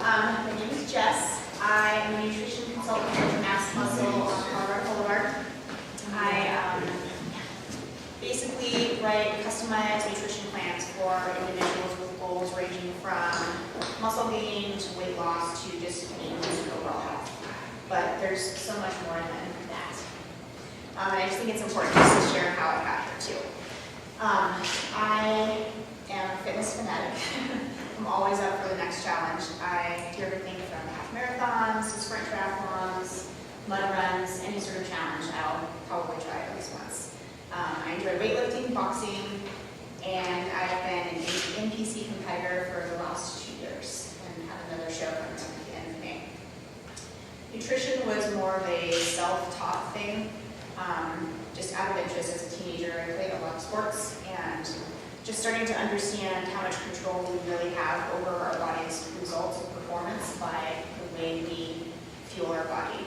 My name is Jess. I am a nutrition consultant for Mass Muscle on Colorado Boulevard. I basically write customized nutrition plans for individuals with goals ranging from muscle gain to weight loss to just increasing overall health. But there's so much more than that. I just think it's important just to share how I got here too. I am a fitness fanatic. I'm always up for the next challenge. I do everything from half marathons to sprint triathlons, mud runs, any sort of challenge I'll probably try at least once. I enjoy weightlifting, boxing, and I've been an NPC competitor for the last 2 years and have another show coming up at the end of May. Nutrition was more of a self-taught thing. Just out of interest as a teenager, I played a lot of sports and just starting to understand how much control we really have over our body's results of performance by the way we fuel our body.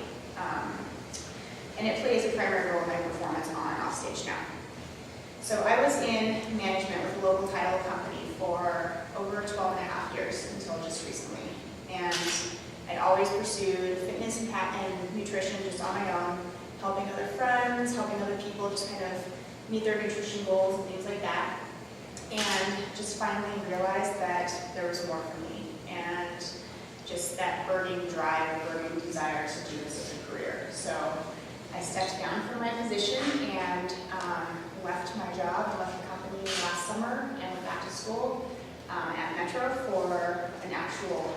And it plays a primary role in my performance on and off stage now. So I was in management with a local title company for over 12 and a half years until just recently. And I'd always pursued fitness and nutrition just on my own, helping other friends, helping other people just kind of meet their nutrition goals and things like that. And just finally realized that there was more for me and just that burning drive, burning desire to do this as a career. So I stepped down from my position and left my job, left the company last summer and went back to school at Metro for an actual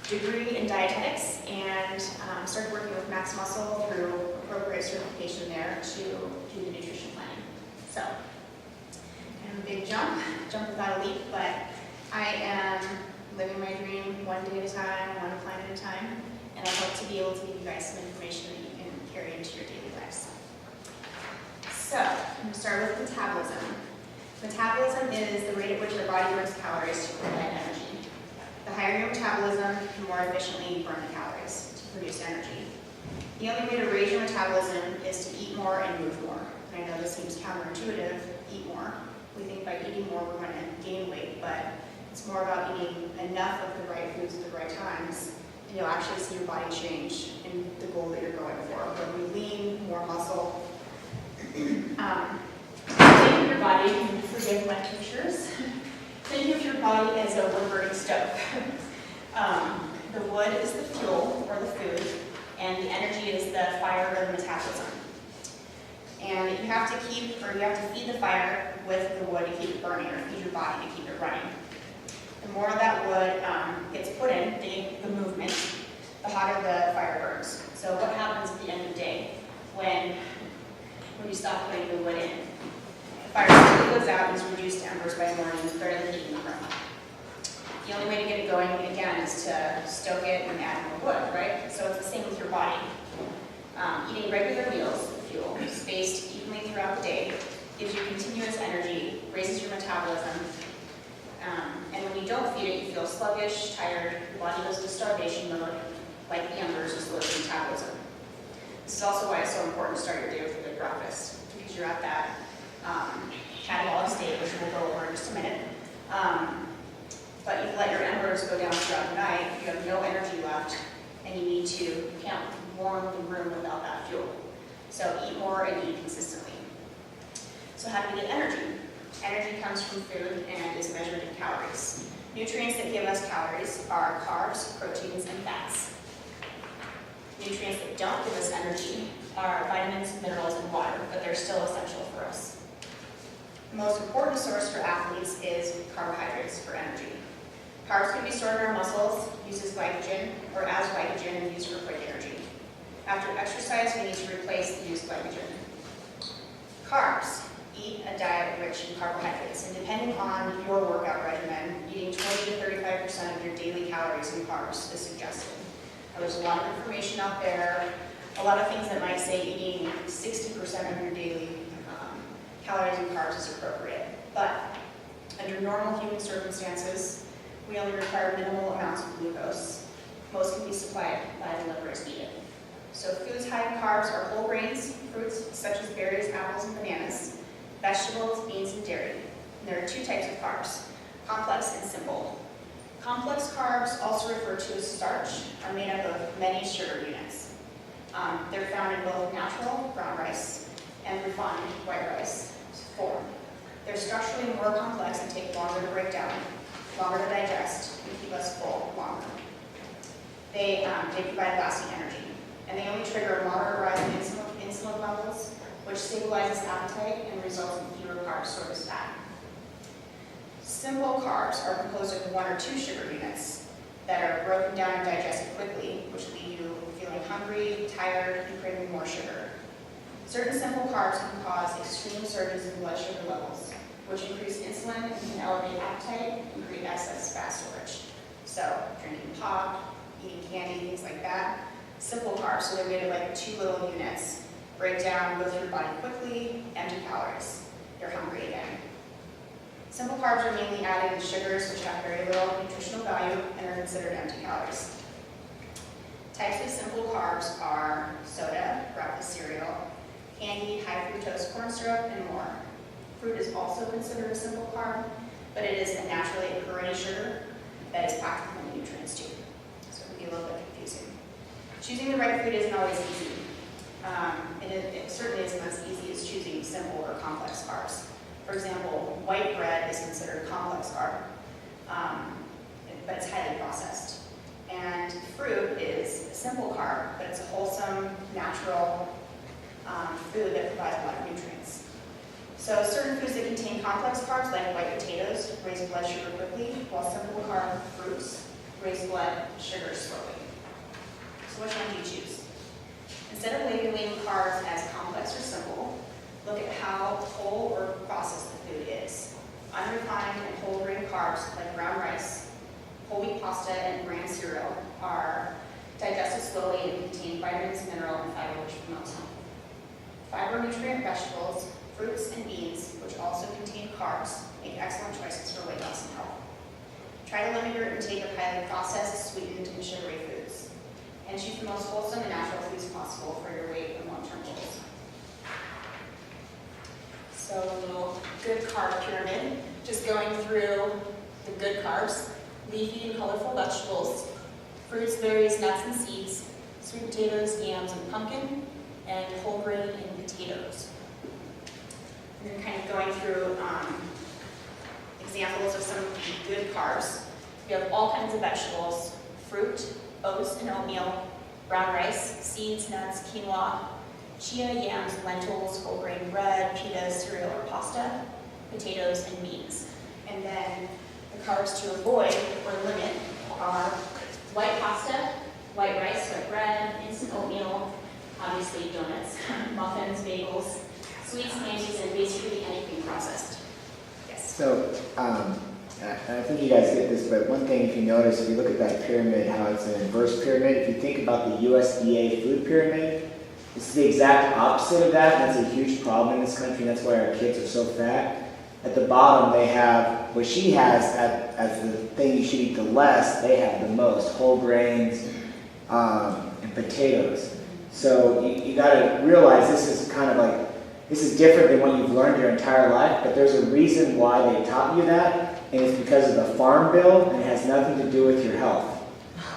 degree in dietetics and started working with Max Muscle through appropriate certification there to do the nutrition planning. So, kind of a big jump without a leap, but I am living my dream one day at a time, one plan at a time, and I hope to be able to give you guys some information that you can carry into your daily lives. So, I'm going to start with metabolism. Metabolism is the rate at which your body burns calories to provide energy. The higher your metabolism, the more efficiently you burn the calories to produce energy. The only way to raise your metabolism is to eat more and move more. And I know this seems counterintuitive, eat more. We think by eating more we're going to gain weight, but it's more about eating enough of the right foods at the right times, and you'll actually see your body change in the goal that you're going for. When we lean, more muscle. Think of your body, and forgive my pictures. Think of your body as a wood-burning stove. The wood is the fuel, or the food, and the energy is the fire or the metabolism. And you have to feed the fire with the wood to keep it burning, or feed your body to keep it running. The more that wood gets put in, the movement, the hotter the fire burns. So what happens at the end of the day when you stop putting the wood in? The fire quickly goes out and is reduced to embers by morning with barely heat in the room. The only way to get it going again is to stoke it and add more wood, right? So it's the same with your body. Eating regular meals, fuel, spaced evenly throughout the day, gives you continuous energy, raises your metabolism, and when you don't feed it, you feel sluggish, tired, your body goes into starvation mode, like the embers, to slow your metabolism. This is also why it's so important to start your day with a good breakfast, because you're at that catabolic state, which we'll go over in just a minute. But you let your embers go down throughout the night, you have no energy left, and you can't warm the room without that fuel. So eat more and eat consistently. So how do we get energy? Energy comes from food and is measured in calories. Nutrients that give us calories are carbs, proteins, and fats. Nutrients that don't give us energy are vitamins, minerals, and water, but they're still essential for us. The most important source for athletes is carbohydrates for energy. Carbs can be stored in our muscles, used as glycogen, or as glycogen and used for quick energy. After exercise, we need to replace the used glycogen. Carbs. Eat a diet rich in carbohydrates, and depending on your workout regimen, eating 20 to 35% of your daily calories in carbs is suggested. Now, there's a lot of information out there, a lot of things that might say eating 60% of your daily calories and carbs is appropriate. But under normal human circumstances, we only require minimal amounts of glucose. Most can be supplied by the liver as needed. So foods high in carbs are whole grains, fruits such as berries, apples, and bananas, vegetables, beans, and dairy. And there are two types of carbs, complex and simple. Complex carbs, also referred to as starch, are made up of many sugar units. They're found in both natural, brown rice, and refined, white rice form. They're structurally more complex and take longer to break down, longer to digest, and keep us full longer. They provide lasting energy, and they only trigger a moderate rise in insulin levels, which stabilizes appetite and results in fewer carbs stored as fat. Simple carbs are composed of 1 or 2 sugar units that are broken down and digested quickly, which leave you feeling hungry, tired, and craving more sugar. Certain simple carbs can cause extreme surges in blood sugar levels, which increase insulin and can elevate appetite and create excess fat storage. So, drinking pop, eating candy, things like that. Simple carbs, so they're made of like 2 little units, break down, go through your body quickly, empty calories. You're hungry again. Simple carbs are mainly added with sugars, which have very little nutritional value and are considered empty calories. Types of simple carbs are soda, breakfast cereal, candy, high fructose corn syrup, and more. Fruit is also considered a simple carb, but it is a naturally occurring sugar that is packed with many nutrients too. So it can be a little bit confusing. Choosing the right food isn't always easy. It certainly isn't as easy as choosing simple or complex carbs. For example, white bread is considered a complex carb, but it's highly processed. And fruit is a simple carb, but it's a wholesome, natural food that provides a lot of nutrients. So certain foods that contain complex carbs, like white potatoes, raise blood sugar quickly, while simple carb fruits raise blood sugar slowly. So which one do you choose? Instead of labeling carbs as complex or simple, look at how whole or processed the food is. Unrefined and whole grain carbs like brown rice, whole wheat pasta, and bran cereal are digested slowly and contain vitamins, mineral, and fiber, which promotes health. Fiber nutrient vegetables, fruits, and beans, which also contain carbs, make excellent choices for weight loss and health. Try to limit your intake of highly processed, sweetened, and sugary foods, and choose the most wholesome and natural foods possible for your weight and long-term goals. So a little good carb pyramid, just going through the good carbs: leafy and colorful vegetables, fruits, berries, nuts, and seeds, sweet potatoes, yams, and pumpkin, and whole grain and potatoes. And then kind of going through examples of some of the good carbs. We have all kinds of vegetables: fruit, oats and oatmeal, brown rice, seeds, nuts, quinoa, chia, yams, lentils, whole grain bread, pita, cereal, or pasta, potatoes, and beans. And then the carbs to avoid or limit are white pasta, white rice, white bread, instant oatmeal, obviously donuts, muffins, bagels, sweets, candies, and basically anything processed. Yes? So, I think you guys get this, but one thing if you notice, if you look at that pyramid, how it's an inverse pyramid, if you think about the USDA food pyramid, this is the exact opposite of that, and that's a huge problem in this country, and that's why our kids are so fat. At the bottom, they have, what she has as the thing you should eat the less, they have the most: whole grains and potatoes. So you got to realize this is kind of like, this is different than what you've learned your entire life, but there's a reason why they taught you that, and it's because of the Farm Bill, and it has nothing to do with your health.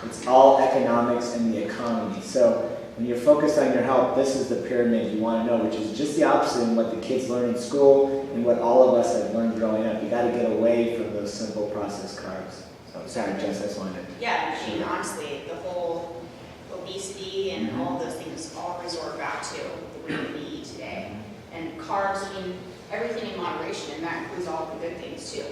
It's all economics and the economy. So when you're focused on your health, this is the pyramid you want to know, which is just the opposite of what the kids learn in school and what all of us have learned growing up. You got to get away from those simple processed carbs. So sorry, Jess, I just wanted to. Yeah, I mean, honestly, the whole obesity and all of those things all resort back to the way we eat today. And carbs, I mean, everything in moderation, and that includes all the good things too.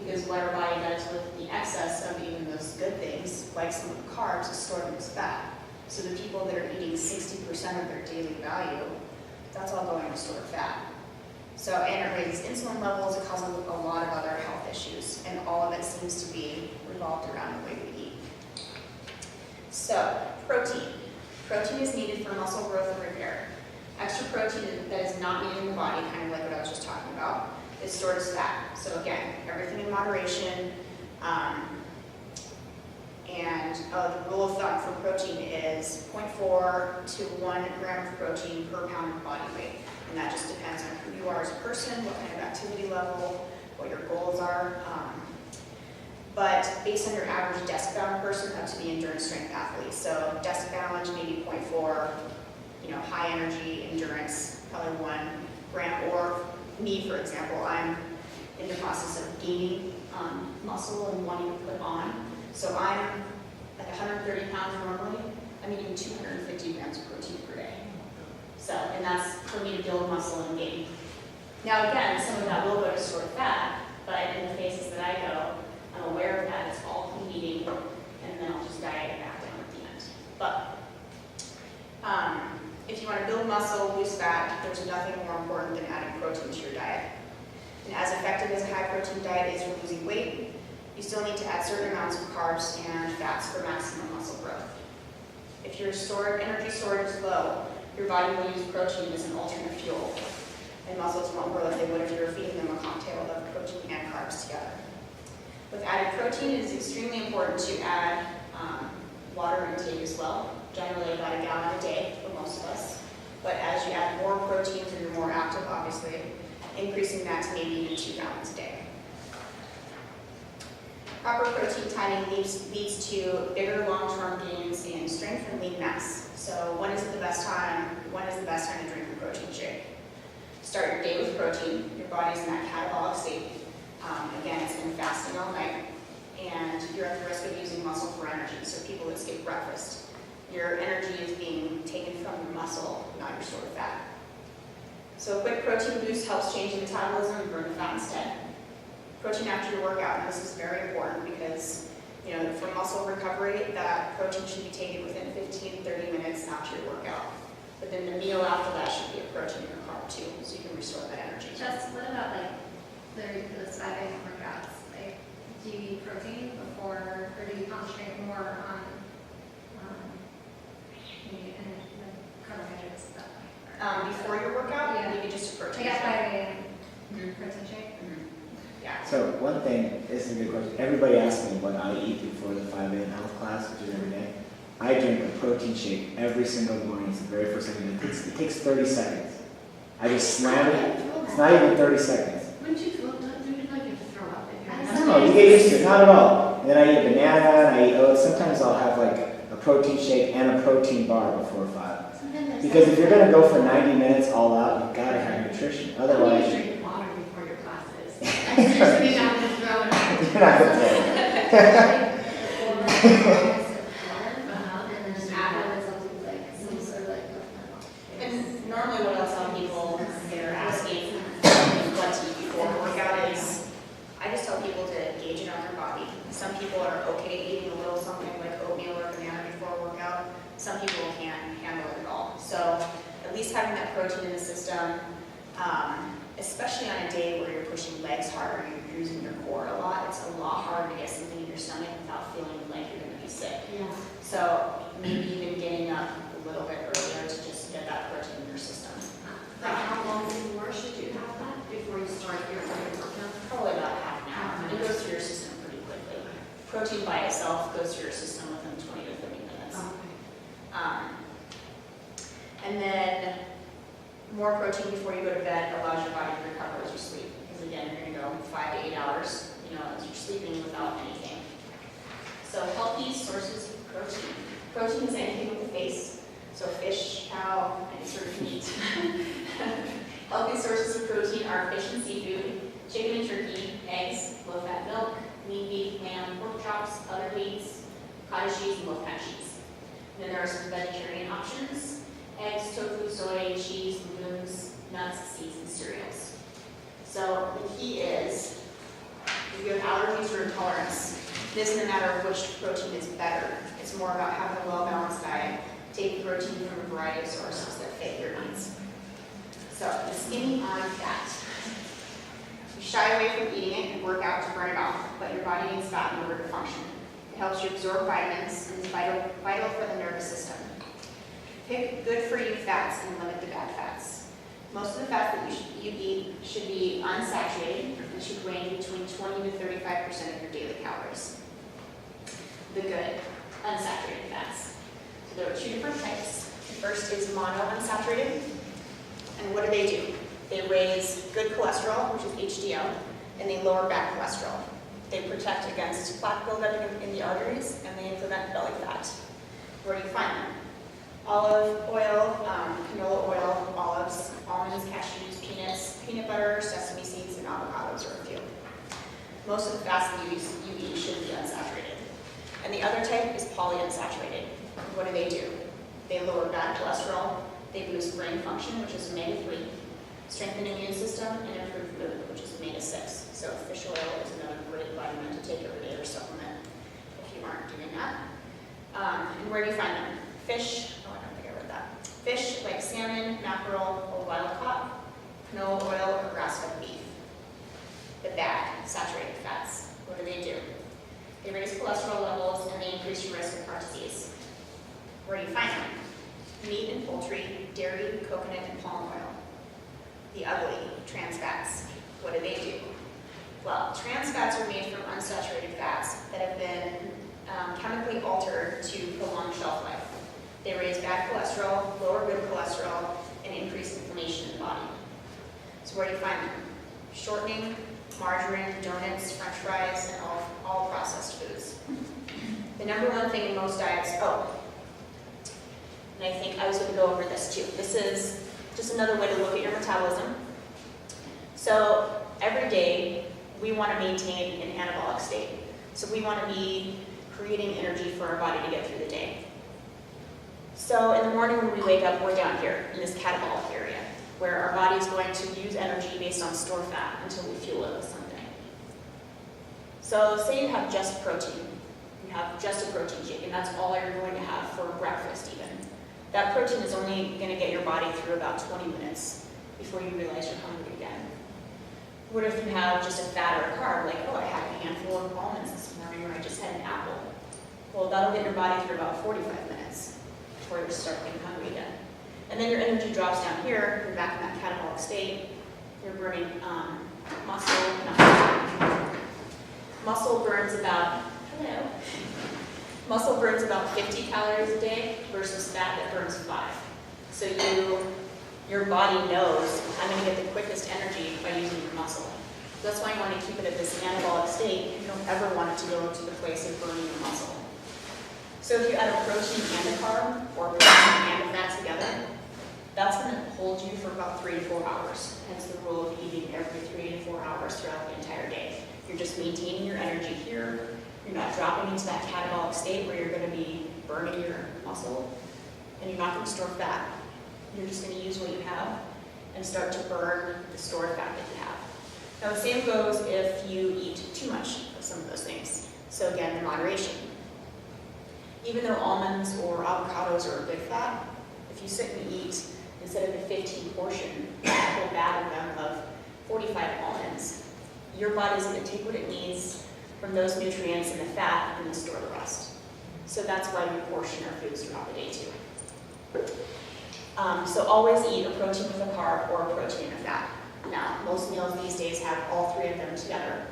Because what our body does with the excess of even those good things, like some of the carbs, is store them as fat. So the people that are eating 60% of their daily value, that's all going to store fat. So, and it raises insulin levels, it causes a lot of other health issues, and all of it seems to be revolved around the way we eat. So, protein. Protein is needed for muscle growth and repair. Extra protein that is not needed in the body, kind of like what I was just talking about, is stored as fat. So again, everything in moderation. The rule of thumb for protein is 0.4 to 1 gram of protein per pound of body weight. And that just depends on who you are as a person, what kind of activity level, what your goals are. but based on your average desk-bound person up to the endurance strength athlete. So desk-bound, maybe 0.4, high energy, endurance, probably 1 gram. Or me, for example, I'm in the process of gaining muscle and wanting to put on. So I'm like 130 pounds normally. I'm eating 250 grams of protein per day. So, and that's for me to build muscle and gain. Now again, some of that will go to stored fat, but in the phases that I go, I'm aware of that. It's all clean eating, and then I'll just diet it back down at the end. But if you want to build muscle, lose fat, there's nothing more important than adding protein to your diet. And as effective as a high-protein diet is for losing weight, you still need to add certain amounts of carbs and fats for maximum muscle growth. If your energy storage is low, your body will use protein as an alternate fuel, and muscles won't grow like they would if you were feeding them a cocktail of protein and carbs together. With added protein, it is extremely important to add water intake as well, generally about a gallon a day for most of us. But as you add more protein, so you're more active, obviously, increasing that to maybe even 2 gallons a day. Proper protein timing leads to bigger long-term gains in strength and lean mass. So when is the best time to drink a protein shake? Start your day with protein. Your body's in that catabolic state. Again, it's been fasting all night, and you're at the risk of using muscle for energy. So people that skip breakfast, your energy is being taken from your muscle, not your stored fat. So a quick protein boost helps change the metabolism and burn the fat instead. Protein after your workout, and this is very important because, for muscle recovery, that protein should be taken within 15-30 minutes after your workout. But then the meal after that should be a protein or carb too, so you can restore that energy. Just what about the 5 a.m. workouts? Do you eat protein before, or do you concentrate more on carbohydrates and stuff? Before your workout, Yeah. maybe just a protein At shake. 5 a.m. protein shake? Yeah. So one thing, this is a good question. Everybody asks me what I eat before the 5 a.m. health class, which is every day. I drink a protein shake every single morning. It's the very first thing. It takes 30 seconds. I just slam it. It's not even 30 seconds. Wouldn't you feel, don't you like you have to throw up if you're No, you get used to it. Not at all. And then I eat a banana and I eat oats. Sometimes I'll have like a protein shake and a protein bar before 5. Because if you're going to go for 90 minutes all out, you've got to have nutrition. Otherwise, you drink water before your classes. I'm seriously not going to throw it up. you're not going to take it. And then just afterwards, I'll do some sort of And normally what I'll tell people when they're asking what to eat before a workout is, I just tell people to gauge it on their body. Some people are okay eating a little something like oatmeal or banana before a workout. Some people can't handle it at all. So at least having that protein in the system, especially on a day where you're pushing legs hard or you're using your core a lot, it's a lot harder to get something in your stomach without feeling like you're going to be sick. Yeah. So maybe even getting up a little bit earlier to just get that protein in your system. Like how long before should you have that before you start your workout? Probably about half an hour. It goes through your system pretty quickly. Protein by itself goes through your system within 20 to 30 minutes. And then more protein before you go to bed allows your body to recover as you sleep. Because again, you're going to go 5 to 8 hours, as you're sleeping without anything. So healthy sources of protein. Protein is anything with a face. So fish, cow, any sort of meat. Healthy sources of protein are fish and seafood, chicken and turkey, eggs, low-fat milk, lean beef, lamb, pork chops, other meats, cottage cheese, and low-fat cheese. And then there are some vegetarian options: eggs, tofu, soy, cheese, legumes, nuts, seeds, and cereals. So the key is, if you have allergies or intolerance, it doesn't matter which protein is better. It's more about having a well-balanced diet, taking protein from a variety of sources that fit your needs. So the skinny on fat. You shy away from eating it and work out to burn it off, but your body needs fat in order to function. It helps you absorb vitamins and is vital for the nervous system. Pick good-for-you fats and limit the bad fats. Most of the fats that you eat should be unsaturated and should range between 20 to 35% of your daily calories. The good, unsaturated fats. So there are 2 different types. The first is monounsaturated. And what do? They raise good cholesterol, which is HDL, and they lower bad cholesterol. They protect against plaque buildup in the arteries, and they prevent belly fat. Where do you find them? Olive oil, canola oil, olives, almonds, cashews, peanuts, peanut butter, sesame seeds, and avocados are a few. Most of the fats that you eat should be unsaturated. And the other type is polyunsaturated. What do? They lower bad cholesterol, they boost brain function, which is omega-3, strengthen the immune system, and improve mood, which is omega-6. So fish oil is another great vitamin to take every day or supplement if you aren't doing that. And where do you find them? Fish, oh, I don't think I read that. Fish like salmon, mackerel, or wild caught, canola oil, or grass-fed beef. The bad saturated fats, what do? They raise cholesterol levels and they increase your risk of heart disease. Where do you find them? Meat and poultry, dairy, coconut, and palm oil. The ugly, trans fats, what do? Well, trans fats are made from unsaturated fats that have been chemically altered to prolong shelf life. They raise bad cholesterol, lower good cholesterol, and increase inflammation in the body. So where do you find them? Shortening, margarine, donuts, french fries, and all processed foods. The number one thing in most diets, and I think I was going to go over this too. This is just another way to look at your metabolism. So every day, we want to maintain an anabolic state. So we want to be creating energy for our body to get through the day. So in the morning when we wake up, we're down here in this catabolic area, where our body is going to use energy based on stored fat until we fuel it with something. So say you have just protein. You have just a protein shake, and that's all you're going to have for breakfast even. That protein is only going to get your body through about 20 minutes before you realize you're hungry again. What if you have just a fat or a carb, like, I had a handful of almonds this morning, or I just had an apple. Well, that'll get your body through about 45 minutes before you start getting hungry again. And then your energy drops down here, you're back in that catabolic state, you're burning muscle burns about 50 calories a day versus fat that burns 5. So your body knows, I'm going to get the quickest energy by using your muscle. So that's why you want to keep it at this anabolic state. You don't ever want it to go to the place of burning your muscle. So if you add a protein and a carb, or protein and a fat together, that's going to hold you for about 3 to 4 hours. Hence the rule of eating every 3 to 4 hours throughout the entire day. You're just maintaining your energy here. You're not dropping into that catabolic state where you're going to be burning your muscle, and you're not going to store fat. You're just going to use what you have and start to burn the stored fat that you have. Now the same goes if you eat too much of some of those things. So again, in moderation. Even though almonds or avocados are a good fat, if you sit and eat, instead of the 15 portion, a whole bag of them of 45 almonds, your body's going to take what it needs from those nutrients and the fat and then store the rest. So that's why we portion our foods throughout the day too. So always eat a protein with a carb or a protein and a fat. Now, most meals these days have all 3 of them together.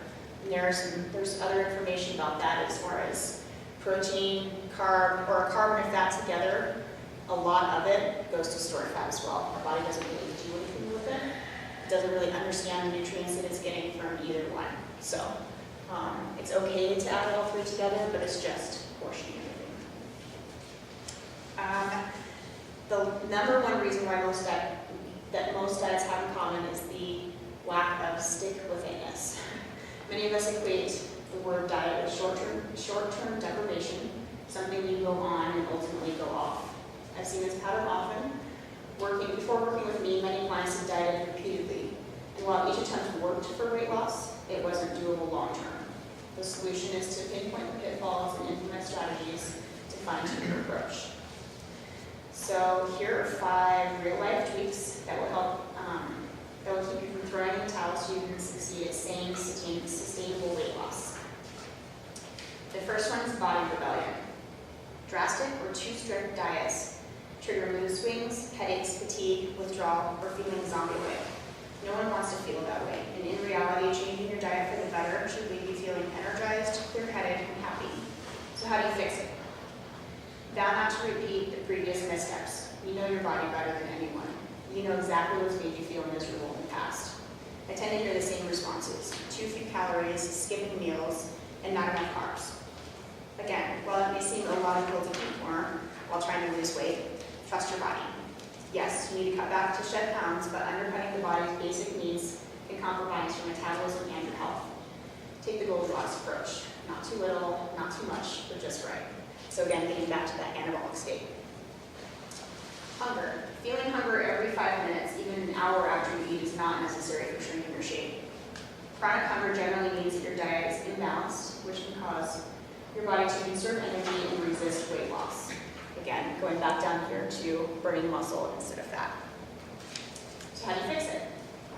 And there's other information about that as far as protein, carb, or a carb and a fat together. A lot of it goes to stored fat as well. Our body doesn't really do anything with it. It doesn't really understand the nutrients that it's getting from either one. So it's okay to add all 3 together, but it's just portioning everything. The number one reason why most diets have in common is the lack of stick-withiness. Many of us equate the word diet with short-term deprivation, something you go on and ultimately go off. I've seen this pattern often. Before working with me, many clients have dieted repeatedly, and while each attempt worked for weight loss, it wasn't doable long-term. The solution is to pinpoint the pitfalls and implement strategies to fine-tune your approach. So here are 5 real-life tweaks that will help, that will keep you from throwing in the towel so you can succeed at sane, sustainable weight loss. The first one is body rebellion. Drastic or too strict diets trigger mood swings, headaches, fatigue, withdrawal, or feeling zombie like. No one wants to feel that way, and in reality, changing your diet for the better should leave you feeling energized, clear-headed, and happy. So how do you fix it? Vow not to repeat the previous missteps. You know your body better than anyone. You know exactly what's made you feel miserable in the past. I tend to hear the same responses: too few calories, skipping meals, and not enough carbs. Again, while it may seem illogical to eat more while trying to lose weight, trust your body. Yes, you need to cut back to shed pounds, but undercutting the body's basic needs can compromise your metabolism and your health. Take the Goldilocks approach. Not too little, not too much, but just right. So again, getting back to that anabolic state. Hunger. Feeling hunger every 5 minutes, even an hour after you eat, is not necessary for shrinking your shape. Chronic hunger generally means that your diet is imbalanced, which can cause your body to conserve energy and resist weight loss. Again, going back down here to burning muscle instead of fat. So how do you fix it?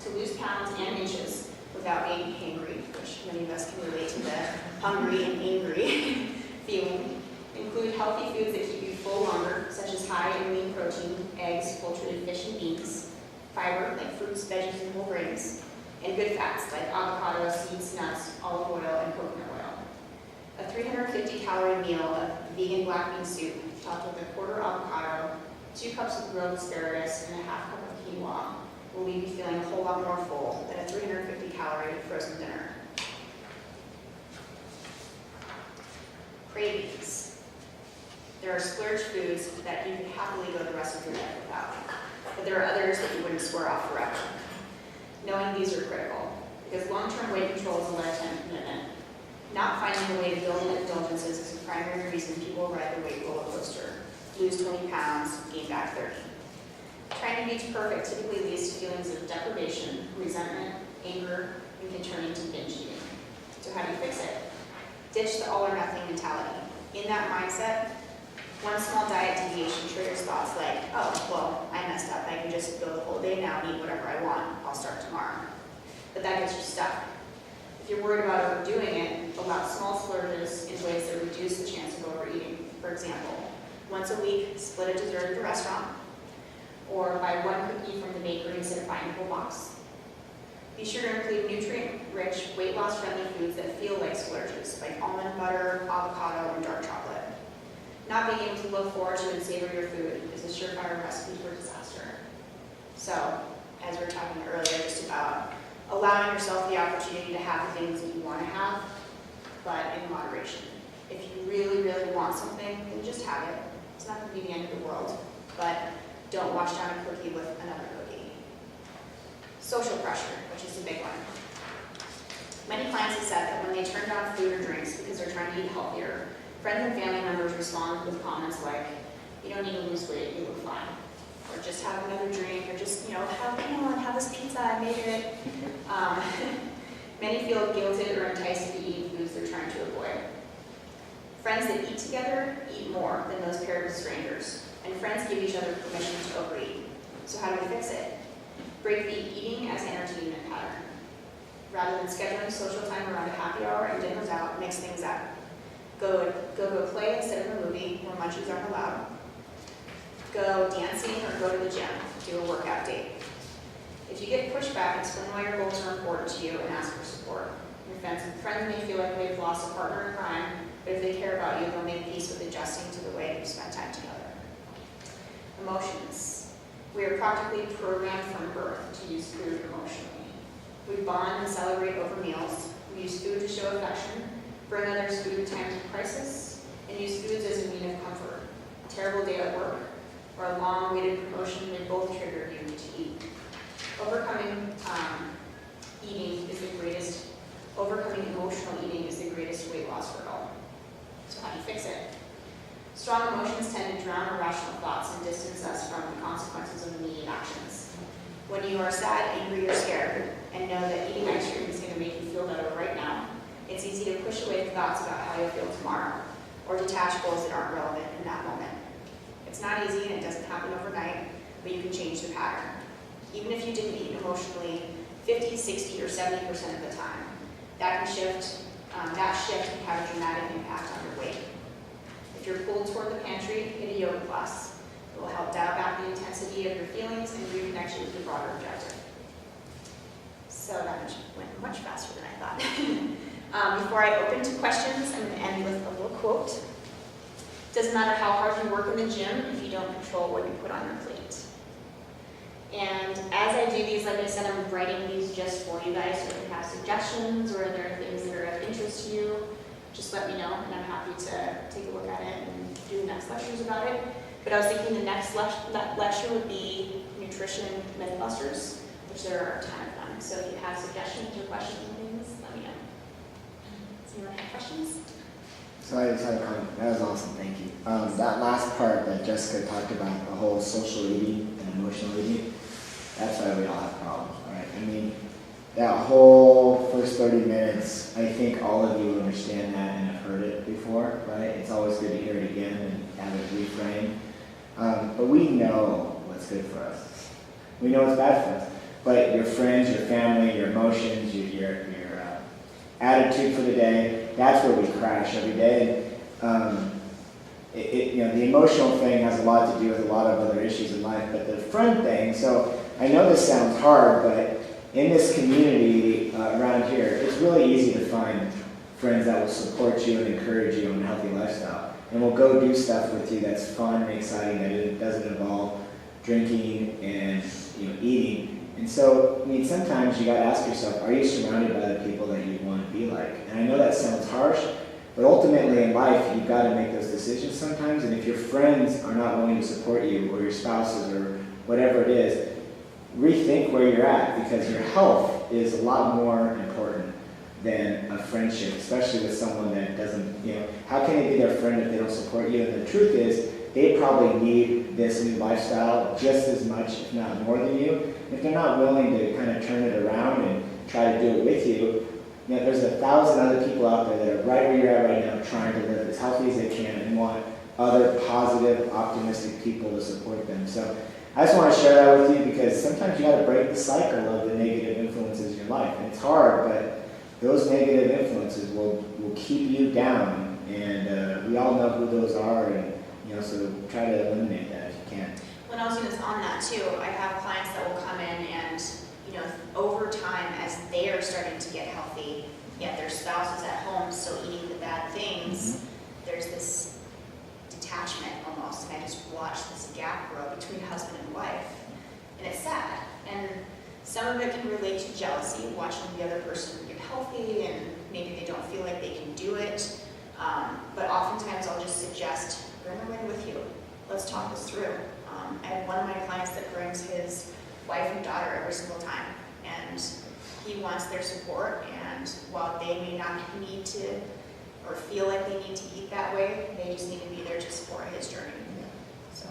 To lose pounds and inches without being hangry, which many of us can relate to the hungry and angry feeling. Include healthy foods that keep you full longer, such as high and lean protein, eggs, poultry, fish, and beans, fiber like fruits, veggies, and whole grains, and good fats like avocado, seeds, nuts, olive oil, and coconut oil. A 350 calorie meal of vegan black bean soup topped with a quarter avocado, 2 cups of grilled asparagus, and a half cup of quinoa will leave you feeling a whole lot more full than a 350 calorie frozen dinner. Cravings. There are splurge foods that you can happily go the rest of your life without, but there are others that you wouldn't swear off forever. Knowing these are critical, because long-term weight control is a lifetime commitment. Not finding a way to build in indulgences is the primary reason people ride the weight roller coaster. Lose 20 pounds, gain back 30. Trying to be perfect typically leads to feelings of deprivation, resentment, anger, and can turn into binge eating. So how do you fix it? Ditch the all or nothing mentality. In that mindset, one small diet deviation triggers thoughts like, oh, well, I messed up. I can just go the whole day now and eat whatever I want. I'll start tomorrow. But that gets you stuck. If you're worried about overdoing it, allow small splurges in ways that reduce the chance of overeating. For example, once a week, split a dessert at a restaurant, or buy 1 cookie from the bakery instead of buying a whole box. Be sure to include nutrient-rich, weight loss-friendly foods that feel like splurges, like almond butter, avocado, and dark chocolate. Not being able to look forward to and savor your food is a surefire recipe for disaster. So, as we were talking earlier, just about allowing yourself the opportunity to have the things that you want to have, but in moderation. If you really, really want something, then just have it. It's not going to be the end of the world, but don't wash down a cookie with another cookie. Social pressure, which is a big one. Many clients have said that when they turn down food or drinks because they're trying to eat healthier, friends and family members respond with comments like, you don't need to lose weight, you look fine. Or just have another drink, or just, have this pizza, I made it. Many feel guilted or enticed into eating foods they're trying to avoid. Friends that eat together eat more than those paired with strangers, and friends give each other permission to overeat. So how do we fix it? Break the eating as entertainment pattern. Rather than scheduling social time around a happy hour and dinners out, mix things up. Go play instead of a movie where munchies aren't allowed. Go dancing or go to the gym, do a workout date. If you get pushback, explain why your goals are important to you and ask for support. Your friends may feel like they've lost a partner in crime, but if they care about you, they'll make peace with adjusting to the way you spend time together. Emotions. We are practically programmed from birth to use food emotionally. We bond and celebrate over meals. We use food to show affection, bring others food in times of crisis, and use foods as a mean of comfort. A terrible day at work, or a long-awaited promotion may both trigger you to eat. Overcoming emotional eating is the greatest weight loss hurdle. So how do you fix it? Strong emotions tend to drown irrational thoughts and distance us from the consequences of immediate actions. When you are sad, angry, or scared, and know that eating ice cream is going to make you feel better right now, it's easy to push away the thoughts about how you'll feel tomorrow, or detach goals that aren't relevant in that moment. It's not easy and it doesn't happen overnight, but you can change the pattern. Even if you didn't eat emotionally 50, 60, or 70% of the time, that shift can have a dramatic impact on your weight. If you're pulled toward the pantry, hit a yoga class. It will help dial back the intensity of your feelings and reconnect you with your broader objective. So that went much faster than I thought. Before I open to questions, I'm going to end with a little quote. Doesn't matter how hard you work in the gym if you don't control what you put on your plate. And as I do these, like I said, I'm writing these just for you guys, so if you have suggestions or there are things that are of interest to you, just let me know, and I'm happy to take a look at it and do next lectures about it. But I was thinking the next lecture would be Nutrition Mythbusters, which there are a ton of them. So if you have suggestions or questions and things, let me know. Does anyone have questions? So I just had a comment. That was awesome, thank you. That last part that Jessica talked about, the whole social eating and emotional eating, that's why we all have problems, right? I mean, that whole first 30 minutes, I think all of you understand that and have heard it before, right? It's always good to hear it again and have it reframed. But we know what's good for us. We know what's bad for us. But your friends, your family, your emotions, your attitude for the day, that's where we crash every day. The emotional thing has a lot to do with a lot of other issues in life, but the friend thing, so I know this sounds hard, but in this community around here, it's really easy to find friends that will support you and encourage you on a healthy lifestyle. And will go do stuff with you that's fun and exciting, that it doesn't involve drinking and eating. And so, I mean, sometimes you got to ask yourself, are you surrounded by the people that you want to be like? And I know that sounds harsh, but ultimately in life, you've got to make those decisions sometimes. And if your friends are not willing to support you, or your spouses, or whatever it is, rethink where you're at, because your health is a lot more important than a friendship, especially with someone that doesn't, how can they be their friend if they don't support you? And the truth is, they probably need this new lifestyle just as much, if not more than you. If they're not willing to kind of turn it around and try to do it with you, there's 1,000 other people out there that are right where you're at right now trying to live as healthy as they can and want other positive, optimistic people to support them. So I just want to share that with you, because sometimes you got to break the cycle of the negative influences in your life. And it's hard, but those negative influences will keep you down. And we all know who those are, and so try to eliminate that if you can. When I was on that too, I have clients that will come in and, over time, as they are starting to get healthy, yet their spouse is at home still eating the bad things, there's this detachment almost, and I just watch this gap grow between husband and wife, and it's sad. And some of it can relate to jealousy, watching the other person get healthy, and maybe they don't feel like they can do it. But oftentimes I'll just suggest, bring them in with you. Let's talk this through. I have one of my clients that brings his wife and daughter every single time, and he wants their support, and while they may not need to or feel like they need to eat that way, they just need to be there to support his journey. So